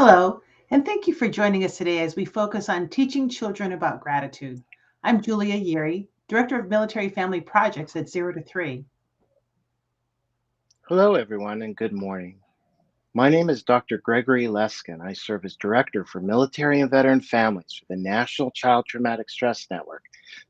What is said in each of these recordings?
Hello, and thank you for joining us today as we focus on teaching children about gratitude. I'm Julia Yeary, Director of Military Family Projects at 0 to 3. Hello, everyone, and good morning. My name is Dr. Gregory Leskin. I serve as Director for Military and Veteran Families for the National Child Traumatic Stress Network.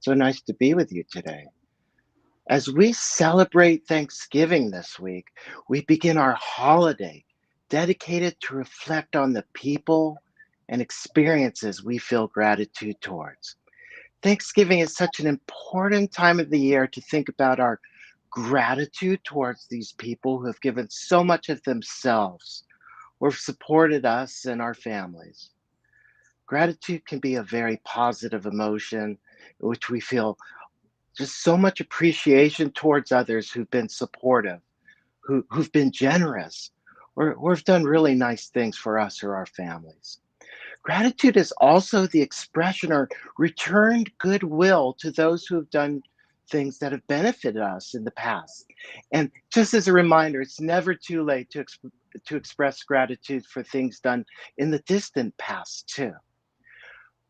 So nice to be with you today. As we celebrate Thanksgiving this week, we begin our holiday dedicated to reflect on the people and experiences we feel gratitude towards. Thanksgiving is such an important time of the year to think about our gratitude towards these people who have given so much of themselves or have supported us and our families. Gratitude can be a very positive emotion in which we feel just so much appreciation towards others who've been supportive, who've been generous, or have done really nice things for us or our families. Gratitude is also the expression or returned goodwill to those who have done things that have benefited us in the past. And just as a reminder, it's never too late to express gratitude for things done in the distant past, too.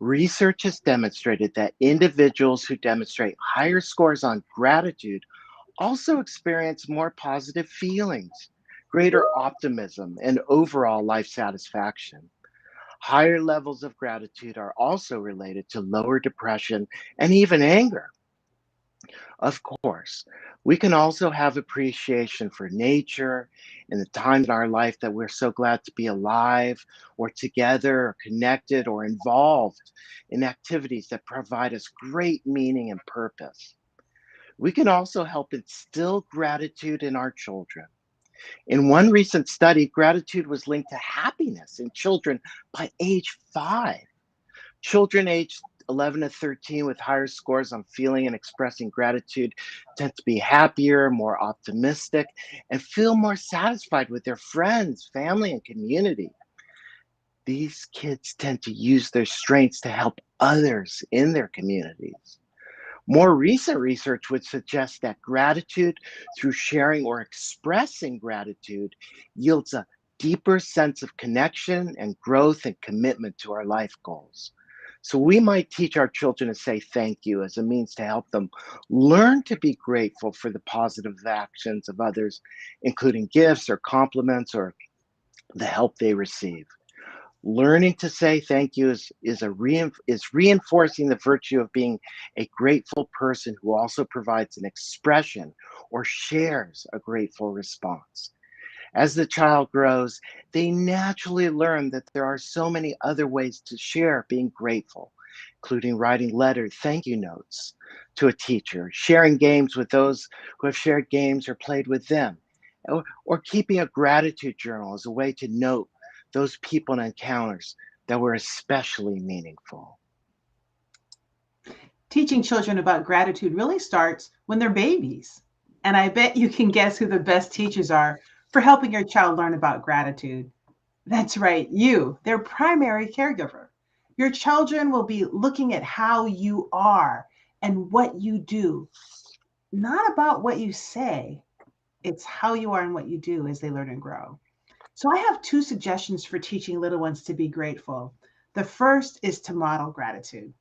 Research has demonstrated that individuals who demonstrate higher scores on gratitude also experience more positive feelings, greater optimism, and overall life satisfaction. Higher levels of gratitude are also related to lower depression and even anger. Of course, we can also have appreciation for nature and the times in our life that we're so glad to be alive or together or connected or involved in activities that provide us great meaning and purpose. We can also help instill gratitude in our children. In one recent study, gratitude was linked to happiness in children by age 5. Children aged 11 to 13 with higher scores on feeling and expressing gratitude tend to be happier, more optimistic, and feel more satisfied with their friends, family, and community. These kids tend to use their strengths to help others in their communities. More recent research would suggest that gratitude through sharing or expressing gratitude yields a deeper sense of connection and growth and commitment to our life goals. So we might teach our children to say thank you as a means to help them learn to be grateful for the positive actions of others, including gifts or compliments or the help they receive. Learning to say thank you is reinforcing the virtue of being a grateful person who also provides an expression or shares a grateful response. As the child grows, they naturally learn that there are so many other ways to share being grateful, including writing letter thank you notes to a teacher, sharing games with those who have shared games or played with them, or keeping a gratitude journal as a way to note those people and encounters that were especially meaningful. Teaching children about gratitude really starts when they're babies. And I bet you can guess who the best teachers are for helping your child learn about gratitude. That's right, you, their primary caregiver. Your children will be looking at how you are and what you do, not about what you say. It's how you are and what you do as they learn and grow. So I have two suggestions for teaching little ones to be grateful. The first is to model gratitude.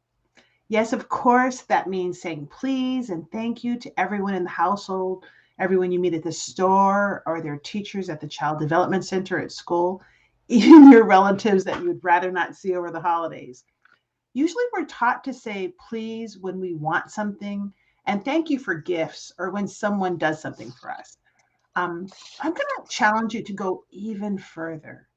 Yes, of course, that means saying please and thank you to everyone in the household, everyone you meet at the store, or their teachers at the child development center at school, even your relatives that you would rather not see over the holidays. Usually, we're taught to say please when we want something and thank you for gifts or when someone does something for us. I'm going to challenge you to go even further.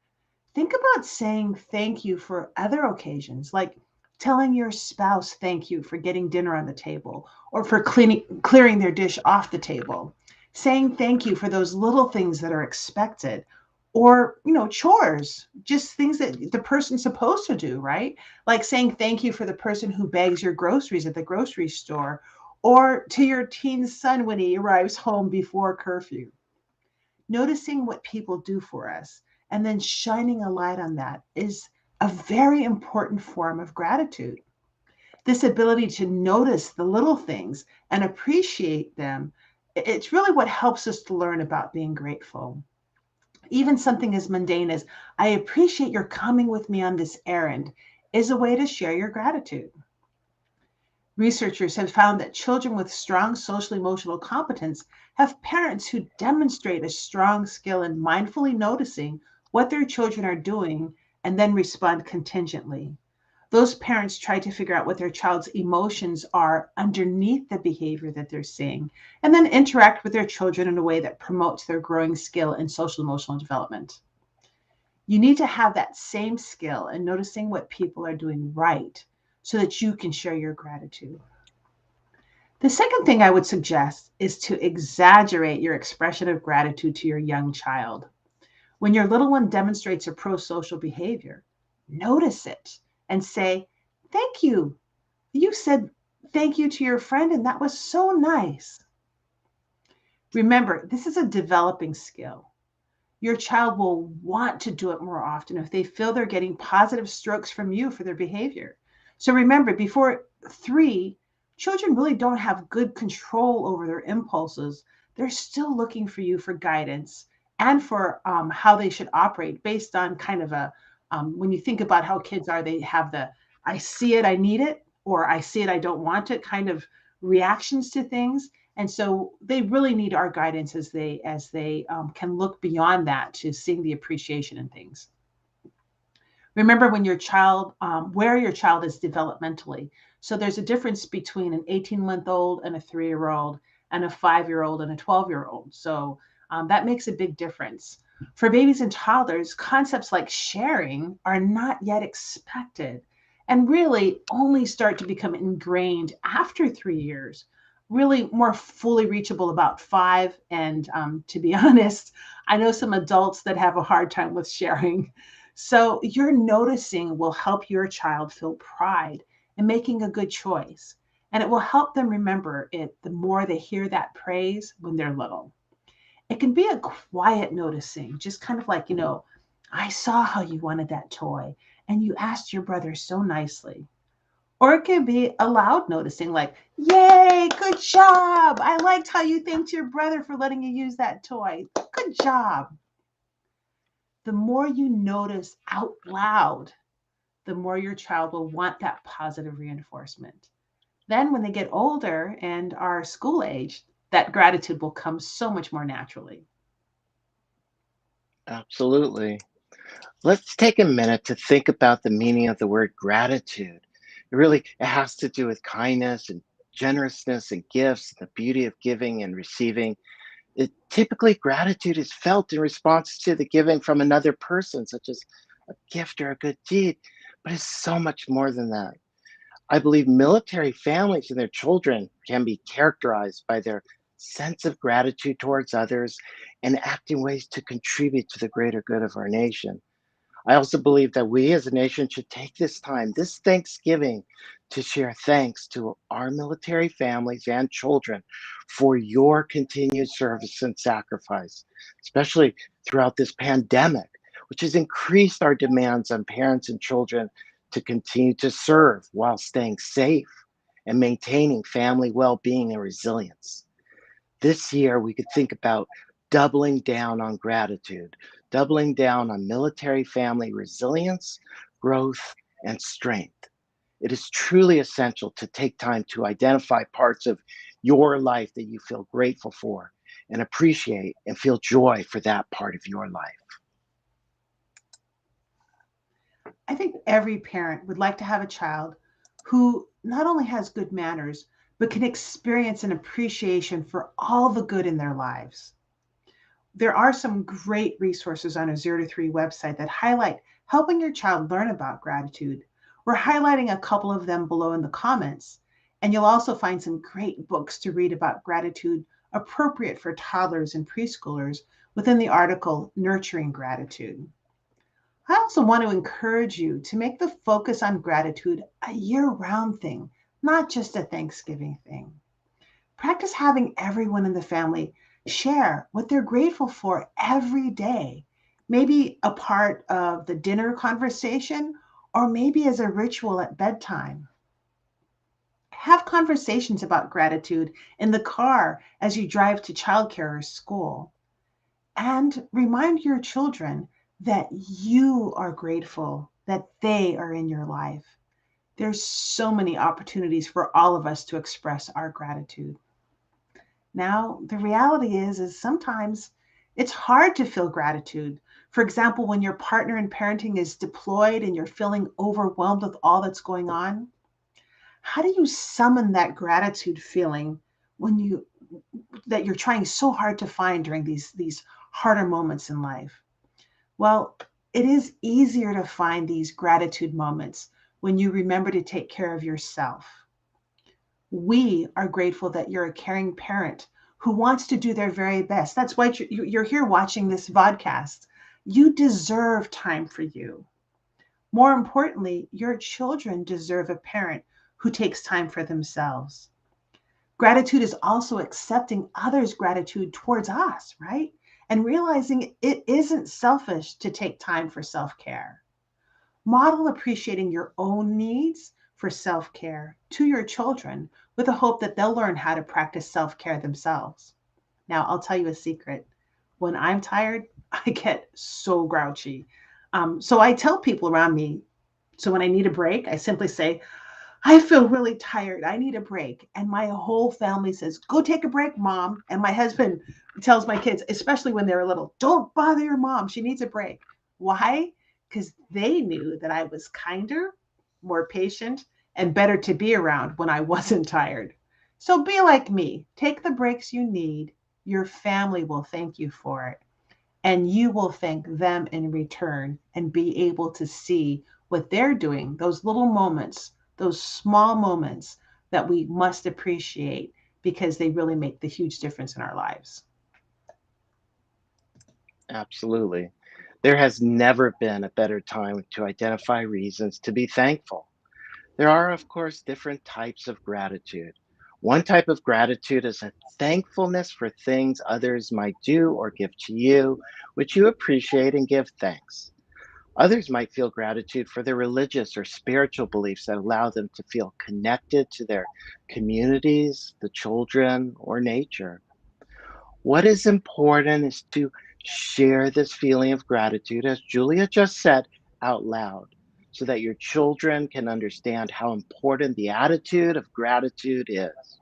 Think about saying thank you for other occasions, like telling your spouse thank you for getting dinner on the table or for clearing their dish off the table. Saying thank you for those little things that are expected or, chores, just things that the person's supposed to do, right? Like saying thank you for the person who bags your groceries at the grocery store or to your teen son when he arrives home before curfew. Noticing what people do for us and then shining a light on that is a very important form of gratitude. This ability to notice the little things and appreciate them, it's really what helps us to learn about being grateful. Even something as mundane as, I appreciate your coming with me on this errand, is a way to share your gratitude. Researchers have found that children with strong social emotional competence have parents who demonstrate a strong skill in mindfully noticing what their children are doing and then respond contingently. Those parents try to figure out what their child's emotions are underneath the behavior that they're seeing, and then interact with their children in a way that promotes their growing skill in social emotional development. You need to have that same skill in noticing what people are doing right so that you can share your gratitude. The second thing I would suggest is to exaggerate your expression of gratitude to your young child. When your little one demonstrates a pro social behavior, notice it and say, "Thank you. You said thank you to your friend, and that was so nice." Remember, this is a developing skill. Your child will want to do it more often if they feel they're getting positive strokes from you for their behavior. So remember, before 3, children really don't have good control over their impulses. They're still looking for you for guidance and for how they should operate based on kind of a, when you think about how kids are, they have the I see it, I need it, or I see it, I don't want it kind of reactions to things. And so they really need our guidance as they can look beyond that to seeing the appreciation in things. Remember when your child, where your child is developmentally. So there's a difference between an 18-month-old and a 3-year-old, and a 5-year-old and a 12-year-old. So that makes a big difference. For babies and toddlers, concepts like sharing are not yet expected and really only start to become ingrained after 3 years, really more fully reachable about 5. And to be honest, I know some adults that have a hard time with sharing. So your noticing will help your child feel pride in making a good choice. And it will help them remember it the more they hear that praise when they're little. It can be a quiet noticing, just kind of like, I saw how you wanted that toy and you asked your brother so nicely. Or it can be a loud noticing, like, yay, good job. I liked how you thanked your brother for letting you use that toy. Good job. The more you notice out loud, the more your child will want that positive reinforcement. Then, when they get older and are school age, that gratitude will come so much more naturally. Absolutely. Let's take a minute to think about the meaning of the word gratitude. It has to do with kindness and generousness and gifts, the beauty of giving and receiving. Typically, gratitude is felt in response to the giving from another person, such as a gift or a good deed, but it's so much more than that. I believe military families and their children can be characterized by their sense of gratitude towards others and acting ways to contribute to the greater good of our nation. I also believe that we as a nation should take this time, this Thanksgiving, to share thanks to our military families and children for your continued service and sacrifice, especially throughout this pandemic, which has increased our demands on parents and children to continue to serve while staying safe and maintaining family well being and resilience. This year, we could think about doubling down on gratitude, doubling down on military family resilience, growth, and strength. It is truly essential to take time to identify parts of your life that you feel grateful for and appreciate and feel joy for that part of your life. I think every parent would like to have a child who not only has good manners, but can experience an appreciation for all the good in their lives. There are some great resources on a 0 to 3 website that highlight helping your child learn about gratitude. We're highlighting a couple of them below in the comments. And you'll also find some great books to read about gratitude appropriate for toddlers and preschoolers within the article Nurturing Gratitude. I also want to encourage you to make the focus on gratitude a year round thing, not just a Thanksgiving thing. Practice having everyone in the family share what they're grateful for every day, maybe a part of the dinner conversation, or maybe as a ritual at bedtime. Have conversations about gratitude in the car as you drive to childcare or school. And remind your children that you are grateful that they are in your life. There's so many opportunities for all of us to express our gratitude. Now, the reality is sometimes it's hard to feel gratitude. For example, when your partner in parenting is deployed and you're feeling overwhelmed with all that's going on, how do you summon that gratitude feeling when you that you're trying so hard to find during these harder moments in life? Well, it is easier to find these gratitude moments when you remember to take care of yourself. We are grateful that you're a caring parent who wants to do their very best. That's why you're here watching this vodcast. You deserve time for you. More importantly, your children deserve a parent who takes time for themselves. Gratitude is also accepting others' gratitude towards us, right? And realizing it isn't selfish to take time for self care. Model appreciating your own needs for self care to your children with the hope that they'll learn how to practice self care themselves. Now, I'll tell you a secret. When I'm tired, I get so grouchy. So I tell people around me, so when I need a break, I simply say, I feel really tired. I need a break. And my whole family says, go take a break, mom. And my husband tells my kids, especially when they're little, don't bother your mom. She needs a break. Why? Because they knew that I was kinder, more patient, and better to be around when I wasn't tired. So be like me. Take the breaks you need. Your family will thank you for it, and you will thank them in return and be able to see what they're doing, those little moments, those small moments that we must appreciate because they really make the huge difference in our lives. Absolutely. There has never been a better time to identify reasons to be thankful. There are, of course, different types of gratitude. One type of gratitude is a thankfulness for things others might do or give to you, which you appreciate and give thanks. Others might feel gratitude for their religious or spiritual beliefs that allow them to feel connected to their communities, the children, or nature. What is important is to share this feeling of gratitude, as Julia just said, out loud, so that your children can understand how important the attitude of gratitude is.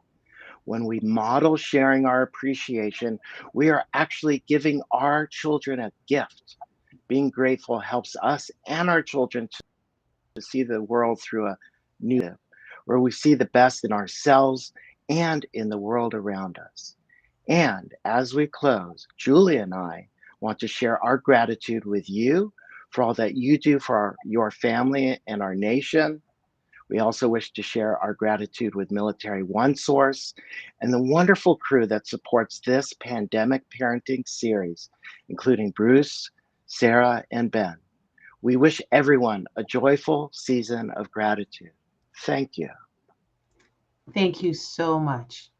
When we model sharing our appreciation, we are actually giving our children a gift. Being grateful helps us and our children to see the world through a new, where we see the best in ourselves and in the world around us. And as we close, Julie and I want to share our gratitude with you for all that you do for your family and our nation. We also wish to share our gratitude with Military One Source and the wonderful crew that supports this pandemic parenting series, including Bruce, Sarah, and Ben. We wish everyone a joyful season of gratitude. Thank you. Thank you so much.